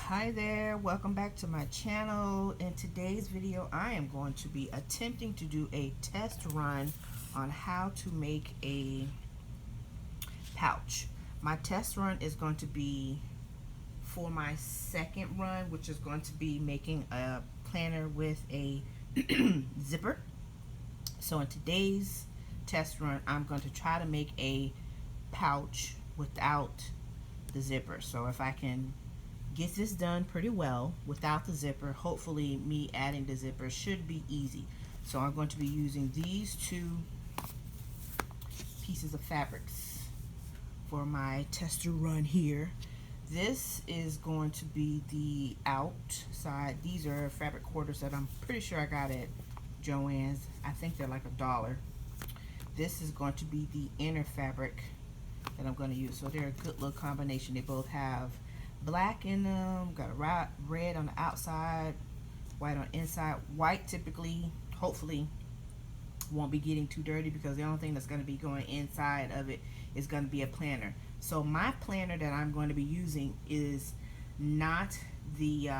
Hi there, welcome back to my channel. In today's video I am going to be attempting to do a test run on how to make a pouch. My test run is going to be for my second run, which is going to be making a planner with a zipper. So in today's test run I'm going to try to make a pouch without the zipper. So if I can get this done pretty well without the zipper, hopefully me adding the zipper should be easy. So I'm going to be using these two pieces of fabrics for my tester run here. This is going to be the outside. These are fabric quarters that I'm pretty sure I got at Joann's. I think they're like $1. This is going to be the inner fabric that I'm going to use. So they're a good little combination. They both have black in them, got a red on the outside, white on the inside. White typically, hopefully, won't be getting too dirty because the only thing that's going to be going inside of it is going to be a planner. So my planner that I'm going to be using is not the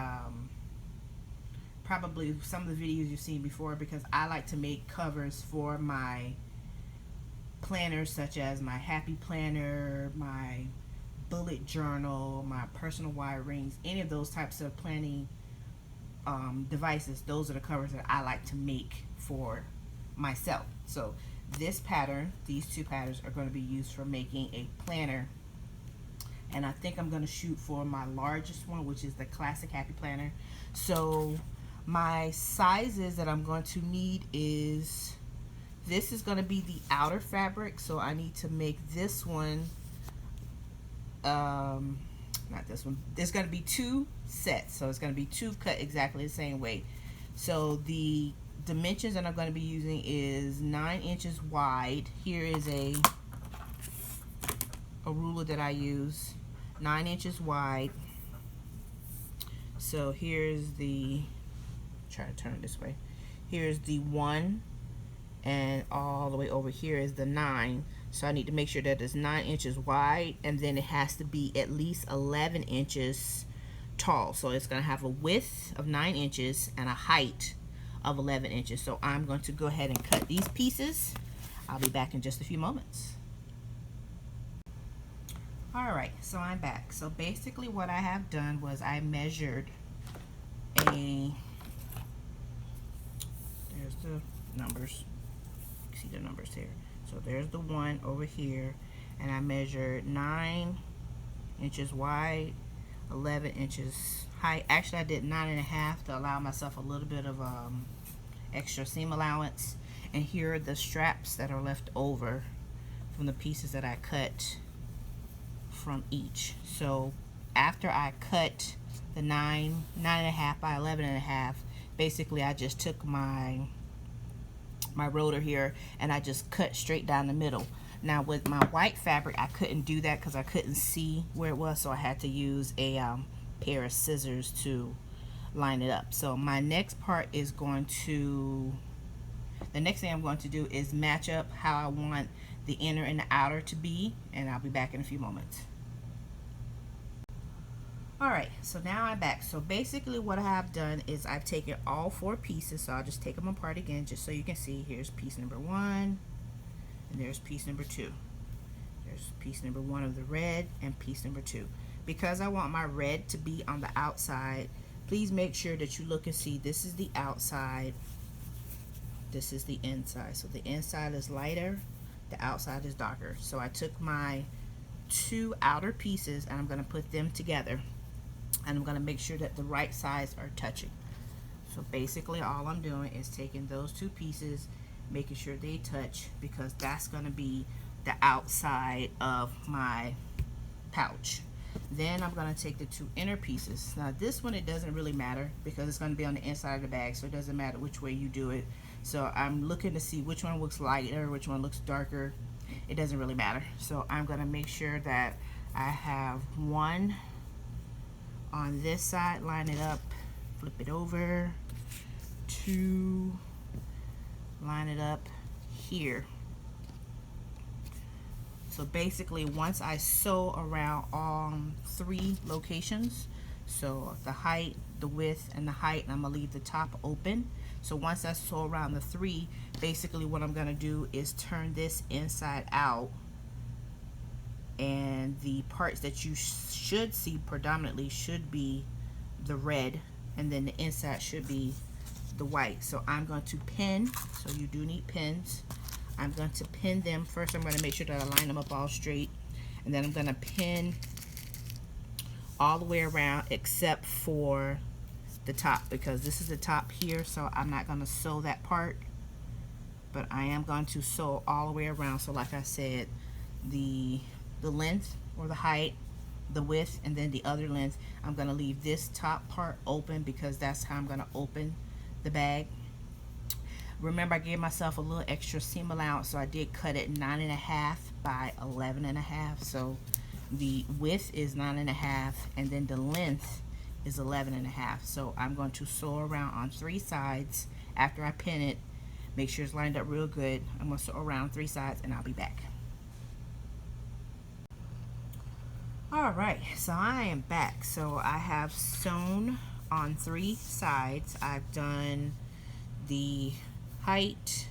probably some of the videos you've seen before, because I like to make covers for my planners, such as my Happy Planner, my bullet journal, my personal wire rings, any of those types of planning devices. Those are the covers that I like to make for myself. So this pattern, these two patterns, are going to be used for making a planner, and I think I'm going to shoot for my largest one, which is the classic Happy Planner. So my sizes that I'm going to need is, this is going to be the outer fabric, so I need to make this one not this one. There's going to be two sets, so it's going to be two cut exactly the same way. So the dimensions that I'm going to be using is 9 inches wide. Here is a ruler that I use, 9 inches wide. So here's the, try to turn it this way, here's the 1, and all the way over here is the 9. So I need to make sure that it's 9 inches wide, and then it has to be at least 11 inches tall. So it's going to have a width of 9 inches and a height of 11 inches. So I'm going to go ahead and cut these pieces. I'll be back in just a few moments. Alright, so I'm back. So basically what I have done was I measured there's the numbers. You see the numbers here. So there's the 1 over here, and I measured 9 inches wide, 11 inches height. Actually, I did 9.5 to allow myself a little bit of extra seam allowance. And here are the straps that are left over from the pieces that I cut from each. So after I cut the 9.5 by 11.5, basically I just took my rotor here and I just cut straight down the middle. Now with my white fabric I couldn't do that because I couldn't see where it was, so I had to use a pair of scissors to line it up. So my next part is the next thing I'm going to do is match up how I want the inner and the outer to be, and I'll be back in a few moments. Alright, so now I'm back. So basically what I have done is I've taken all 4 pieces, so I'll just take them apart again just so you can see. Here's piece number 1, and there's piece number 2. There's piece number 1 of the red and piece number 2. Because I want my red to be on the outside, please make sure that you look and see this is the outside, this is the inside. So the inside is lighter, the outside is darker. So I took my 2 outer pieces and I'm going to put them together. And I'm going to make sure that the right sides are touching. So basically all I'm doing is taking those 2 pieces, making sure they touch, because that's going to be the outside of my pouch. Then I'm going to take the 2 inner pieces. Now this one, it doesn't really matter because it's going to be on the inside of the bag, so it doesn't matter which way you do it. So I'm looking to see which one looks lighter, which one looks darker. It doesn't really matter. So I'm going to make sure that I have 1 on this side, line it up, flip it over, 2, line it up here. So basically once I sew around all 3 locations, So the height, the width, and the height, and I'm gonna leave the top open. So once I sew around the 3, basically what I'm gonna do is turn this inside out, and the parts that you should see predominantly should be the red, and then the inside should be the white. So I'm going to pin, so you do need pins. I'm going to pin them. First I'm going to make sure that I line them up all straight, and then I'm going to pin all the way around except for the top, because this is the top here, so I'm not going to sew that part, but I am going to sew all the way around. So like I said, the length or the height, the width, and then the other length, I'm going to leave this top part open because that's how I'm going to open the bag. Remember, I gave myself a little extra seam allowance, so I did cut it 9.5 by 11.5. So the width is 9.5, and then the length is 11.5. So I'm going to sew around on 3 sides after I pin it. Make sure it's lined up real good. I'm going to sew around 3 sides, and I'll be back. Alright, so I am back. So I have sewn on 3 sides. I've done the height,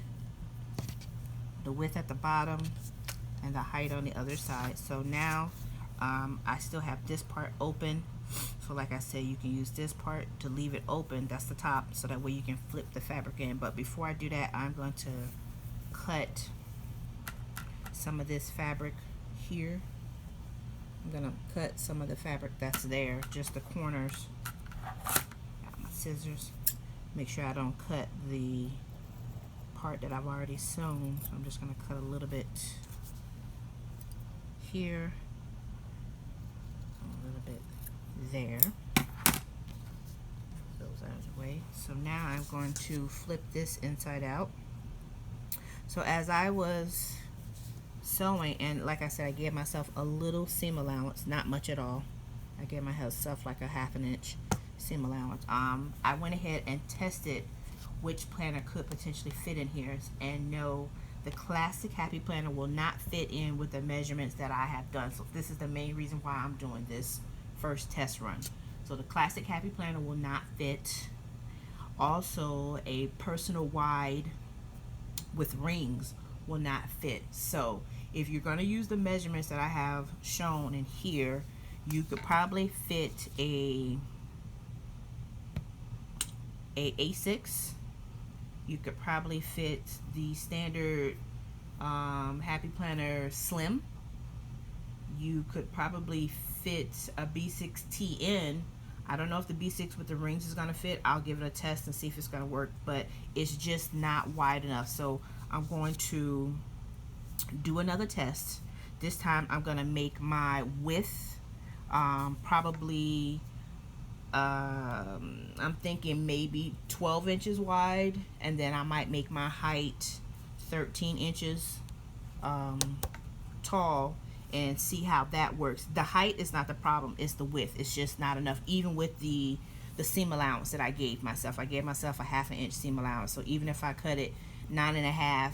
the width at the bottom, and the height on the other side. So now I still have this part open. So like I said, you can use this part to leave it open. That's the top, so that way you can flip the fabric in. But before I do that, I'm going to cut some of this fabric here. I'm gonna cut some of the fabric that's there, just the corners. Got my scissors. Make sure I don't cut the part that I've already sewn. So I'm just gonna cut a little bit here, a little bit there. Those out of the way. So now I'm going to flip this inside out. So as I was sewing, and like I said, I gave myself a little seam allowance, not much at all. I gave myself like a 1/2 inch seam allowance. I went ahead and tested which planner could potentially fit in here, and no, the classic Happy Planner will not fit in with the measurements that I have done. So this is the main reason why I'm doing this first test run. So the classic Happy Planner will not fit. Also, a personal wide with rings will not fit. So if you're going to use the measurements that I have shown in here, you could probably fit a A6. You could probably fit the standard Happy Planner Slim. You could probably fit a B6TN. I don't know if the B6 with the rings is going to fit. I'll give it a test and see if it's going to work, but it's just not wide enough. So I'm going to do another test. This time I'm going to make my width probably I'm thinking maybe 12 inches wide, and then I might make my height 13 inches tall and see how that works. The height is not the problem, it's the width. It's just not enough, even with the seam allowance that I gave myself. I gave myself a 1/2 inch seam allowance. So even if I cut it 9.5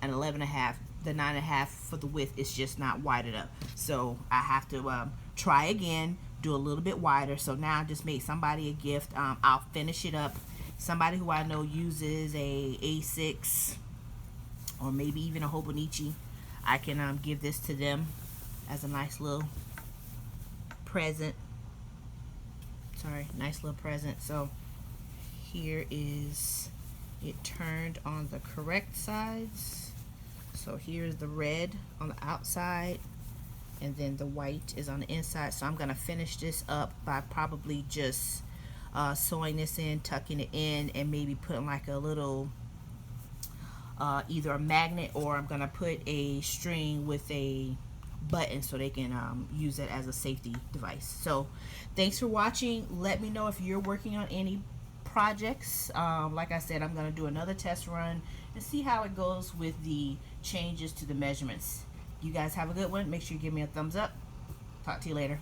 and 11.5, the 9.5 for the width is just not wide enough. So I have to try again, do a little bit wider. So now I just made somebody a gift. I'll finish it up. Somebody who I know uses a A6 or maybe even a Hobonichi. I can give this to them as a nice little present. Sorry, nice little present. So here is it turned on the correct sides. So here's the red on the outside, and then the white is on the inside. So I'm going to finish this up by probably just sewing this in, tucking it in, and maybe putting like a little either a magnet, or I'm going to put a string with a button so they can use it as a safety device. So thanks for watching. Let me know if you're working on any projects. Like I said, I'm going to do another test run and see how it goes with the changes to the measurements. You guys have a good one. Make sure you give me a thumbs up. Talk to you later.